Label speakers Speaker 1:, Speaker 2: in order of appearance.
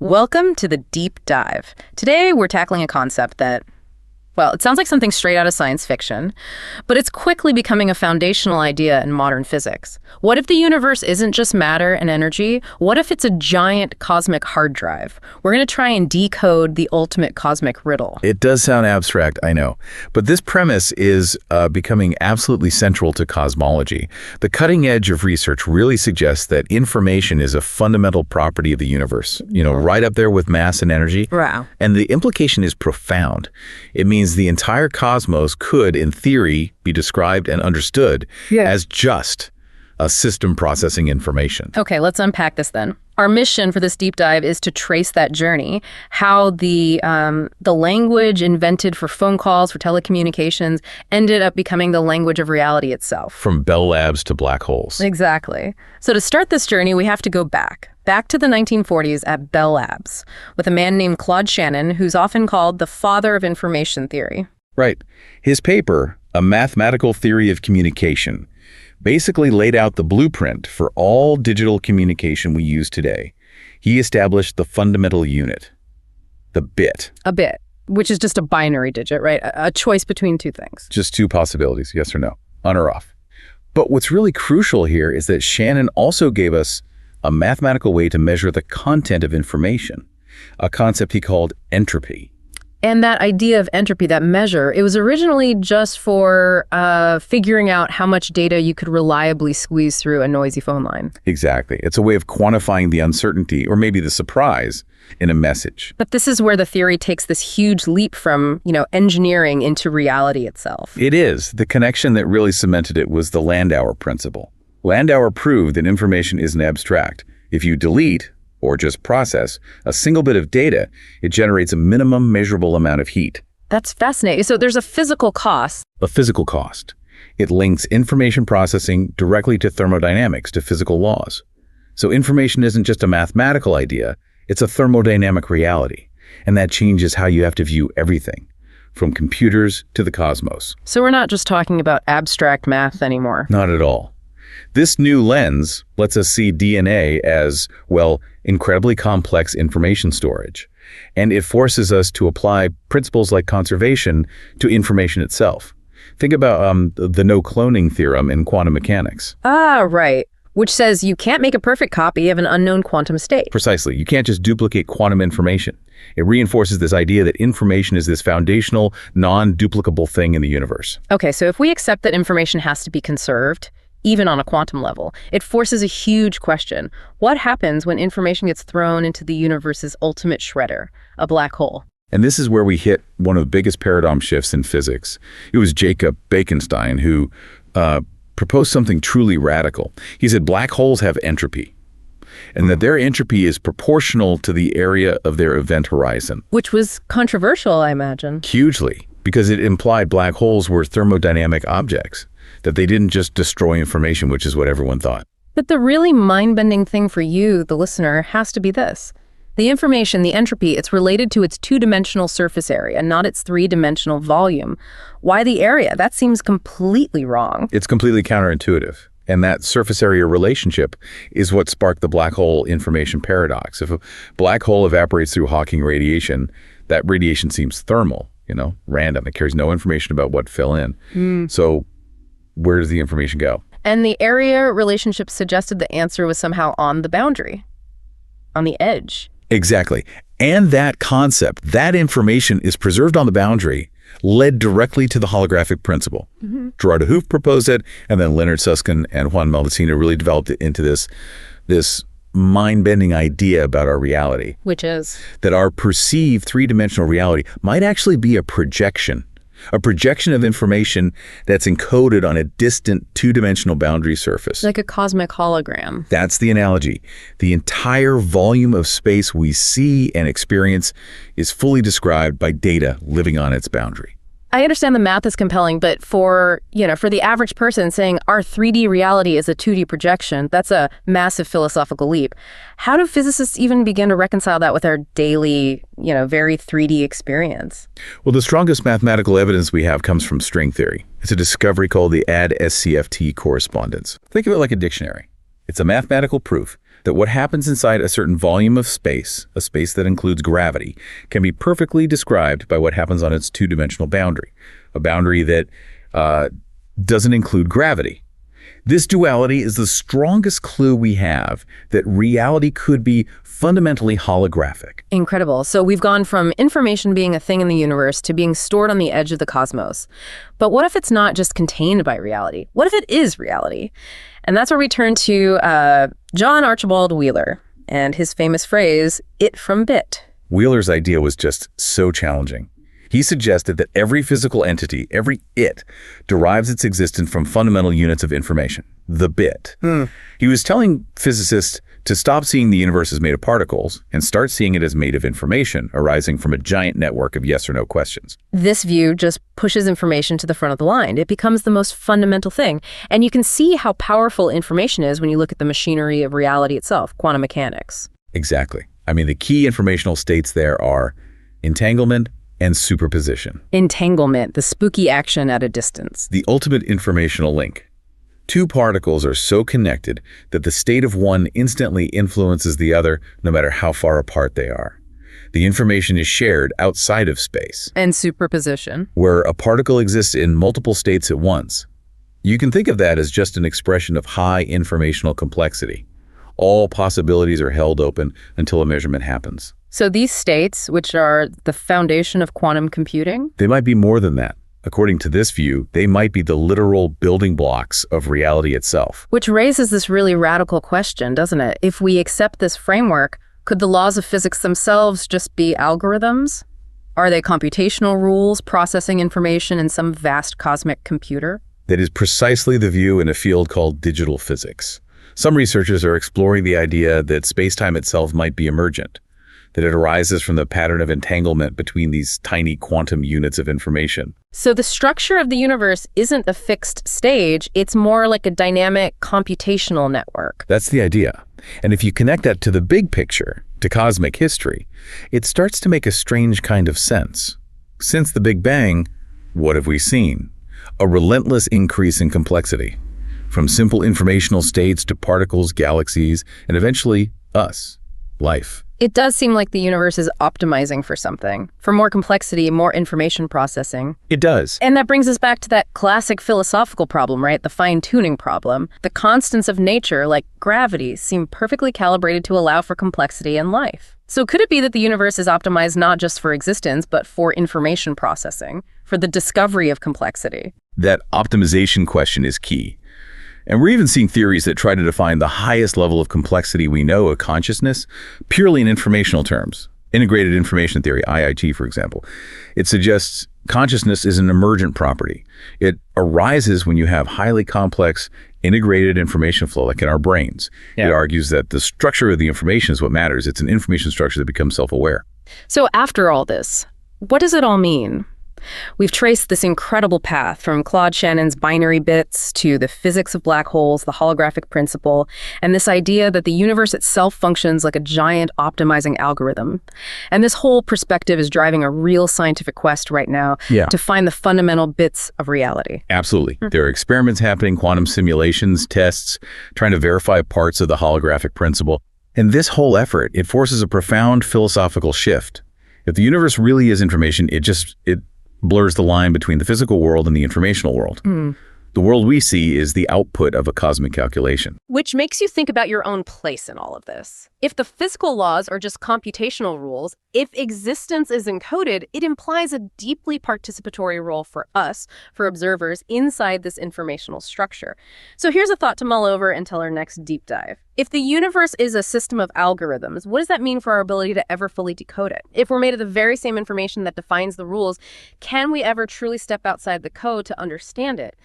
Speaker 1: Welcome to the Deep Dive. Today, we're tackling a concept that, well, it sounds like something straight out of science fiction, but it's quickly becoming a foundational idea in modern physics. What if the universe isn't just matter and energy? What if it's a giant cosmic hard drive? We're going to try and decode the ultimate cosmic riddle.
Speaker 2: It does sound abstract, I know, but this premise is becoming absolutely central to cosmology. The cutting edge of research really suggests that information is a fundamental property of the universe, right up there with mass and energy.
Speaker 1: Wow.
Speaker 2: And the implication is profound. It means the entire cosmos could, in theory, be described and understood as just a system processing information.
Speaker 1: Okay, let's unpack this then. Our mission for this deep dive is to trace that journey, how the language invented for phone calls, for telecommunications, ended up becoming the language of reality itself.
Speaker 2: From Bell Labs to black holes.
Speaker 1: Exactly. So to start this journey, we have to go back to the 1940s at Bell Labs, with a man named Claude Shannon, who's often called the father of information theory.
Speaker 2: Right. His paper, A Mathematical Theory of Communication, basically laid out the blueprint for all digital communication we use today. He established the fundamental unit, the bit.
Speaker 1: A bit, which is just a binary digit, right? A choice between two things.
Speaker 2: Just two possibilities, yes or no, on or off. But what's really crucial here is that Shannon also gave us a mathematical way to measure the content of information, a concept he called entropy.
Speaker 1: And that idea of entropy, that measure, it was originally just for figuring out how much data you could reliably squeeze through a noisy phone line.
Speaker 2: Exactly. It's a way of quantifying the uncertainty, or maybe the surprise, in a message.
Speaker 1: But this is where the theory takes this huge leap from, engineering into reality itself.
Speaker 2: It is. The connection that really cemented it was the Landauer principle. Landauer proved that information isn't abstract. If you delete, or just process, a single bit of data, it generates a minimum measurable amount of heat.
Speaker 1: That's fascinating. So there's a physical cost.
Speaker 2: A physical cost. It links information processing directly to thermodynamics, to physical laws. So information isn't just a mathematical idea, it's a thermodynamic reality. And that changes how you have to view everything, from computers to the cosmos.
Speaker 1: So we're not just talking about abstract math anymore.
Speaker 2: Not at all. This new lens lets us see DNA as, incredibly complex information storage. And it forces us to apply principles like conservation to information itself. Think about the no-cloning theorem in quantum mechanics.
Speaker 1: Ah, right. Which says you can't make a perfect copy of an unknown quantum state.
Speaker 2: Precisely. You can't just duplicate quantum information. It reinforces this idea that information is this foundational, non-duplicable thing in the universe.
Speaker 1: Okay, so if we accept that information has to be conserved, even on a quantum level, it forces a huge question. What happens when information gets thrown into the universe's ultimate shredder, a black hole?
Speaker 2: And this is where we hit one of the biggest paradigm shifts in physics. It was Jacob Bekenstein who proposed something truly radical. He said black holes have entropy, and that their entropy is proportional to the area of their event horizon.
Speaker 1: Which was controversial, I imagine.
Speaker 2: Hugely, because it implied black holes were thermodynamic objects, that they didn't just destroy information, which is what everyone thought.
Speaker 1: But the really mind-bending thing for you, the listener, has to be this. The information, the entropy, it's related to its two-dimensional surface area, not its three-dimensional volume. Why the area? That seems completely wrong.
Speaker 2: It's completely counterintuitive. And that surface area relationship is what sparked the black hole information paradox. If a black hole evaporates through Hawking radiation, that radiation seems thermal, random. It carries no information about what fell in. So where does the information go?
Speaker 1: And the area relationship suggested the answer was somehow on the boundary, on the edge.
Speaker 2: Exactly. And that concept, that information is preserved on the boundary, led directly to the holographic principle. Gerard Hooft proposed it, and then Leonard Susskind and Juan Maldacena really developed it into this mind-bending idea about our reality.
Speaker 1: Which is?
Speaker 2: That our perceived three-dimensional reality might actually be a projection of information that's encoded on a distant two-dimensional boundary surface.
Speaker 1: Like a cosmic hologram.
Speaker 2: That's the analogy. The entire volume of space we see and experience is fully described by data living on its boundary.
Speaker 1: I understand the math is compelling, but for the average person saying our 3D reality is a 2D projection, that's a massive philosophical leap. How do physicists even begin to reconcile that with our daily, very 3D experience?
Speaker 2: Well, the strongest mathematical evidence we have comes from string theory. It's a discovery called the add-SCFT correspondence. Think of it like a dictionary. It's a mathematical proof that what happens inside a certain volume of space, a space that includes gravity, can be perfectly described by what happens on its two-dimensional boundary, a boundary that doesn't include gravity. This duality is the strongest clue we have that reality could be fundamentally holographic.
Speaker 1: Incredible. So we've gone from information being a thing in the universe to being stored on the edge of the cosmos. But what if it's not just contained by reality? What if it is reality? And that's where we turn to John Archibald Wheeler and his famous phrase, "it from bit."
Speaker 2: Wheeler's idea was just so challenging. He suggested that every physical entity, every it, derives its existence from fundamental units of information, the bit. He was telling physicists to stop seeing the universe as made of particles and start seeing it as made of information arising from a giant network of yes or no questions.
Speaker 1: This view just pushes information to the front of the line. It becomes the most fundamental thing. And you can see how powerful information is when you look at the machinery of reality itself, quantum mechanics.
Speaker 2: Exactly. I mean, the key informational states there are entanglement and superposition.
Speaker 1: Entanglement, the spooky action at a distance.
Speaker 2: The ultimate informational link. Two particles are so connected that the state of one instantly influences the other, no matter how far apart they are. The information is shared outside of space.
Speaker 1: And superposition.
Speaker 2: Where a particle exists in multiple states at once. You can think of that as just an expression of high informational complexity. All possibilities are held open until a measurement happens.
Speaker 1: So these states, which are the foundation of quantum computing?
Speaker 2: They might be more than that. According to this view, they might be the literal building blocks of reality itself.
Speaker 1: Which raises this really radical question, doesn't it? If we accept this framework, could the laws of physics themselves just be algorithms? Are they computational rules processing information in some vast cosmic computer?
Speaker 2: That is precisely the view in a field called digital physics. Some researchers are exploring the idea that space-time itself might be emergent, that it arises from the pattern of entanglement between these tiny quantum units of information.
Speaker 1: So the structure of the universe isn't a fixed stage, it's more like a dynamic computational network.
Speaker 2: That's the idea. And if you connect that to the big picture, to cosmic history, it starts to make a strange kind of sense. Since the Big Bang, what have we seen? A relentless increase in complexity, from simple informational states to particles, galaxies, and eventually us, life.
Speaker 1: It does seem like the universe is optimizing for something, for more complexity, more information processing.
Speaker 2: It does.
Speaker 1: And that brings us back to that classic philosophical problem, right? The fine-tuning problem. The constants of nature, like gravity, seem perfectly calibrated to allow for complexity in life. So could it be that the universe is optimized not just for existence, but for information processing, for the discovery of complexity?
Speaker 2: That optimization question is key. And we're even seeing theories that try to define the highest level of complexity we know of consciousness purely in informational terms. Integrated information theory, IIT, for example. It suggests consciousness is an emergent property. It arises when you have highly complex, integrated information flow, like in our brains. Yeah. It argues that the structure of the information is what matters. It's an information structure that becomes self-aware.
Speaker 1: So after all this, what does it all mean? We've traced this incredible path from Claude Shannon's binary bits to the physics of black holes, the holographic principle, and this idea that the universe itself functions like a giant optimizing algorithm. And this whole perspective is driving a real scientific quest right now to find the fundamental bits of reality.
Speaker 2: Absolutely. There are experiments happening, quantum simulations, tests, trying to verify parts of the holographic principle. And this whole effort, it forces a profound philosophical shift. If the universe really is information, it blurs the line between the physical world and the informational world. The world we see is the output of a cosmic calculation.
Speaker 1: Which makes you think about your own place in all of this. If the physical laws are just computational rules, if existence is encoded, it implies a deeply participatory role for us, for observers, inside this informational structure. So here's a thought to mull over until our next deep dive. If the universe is a system of algorithms, what does that mean for our ability to ever fully decode it? If we're made of the very same information that defines the rules, can we ever truly step outside the code to understand it?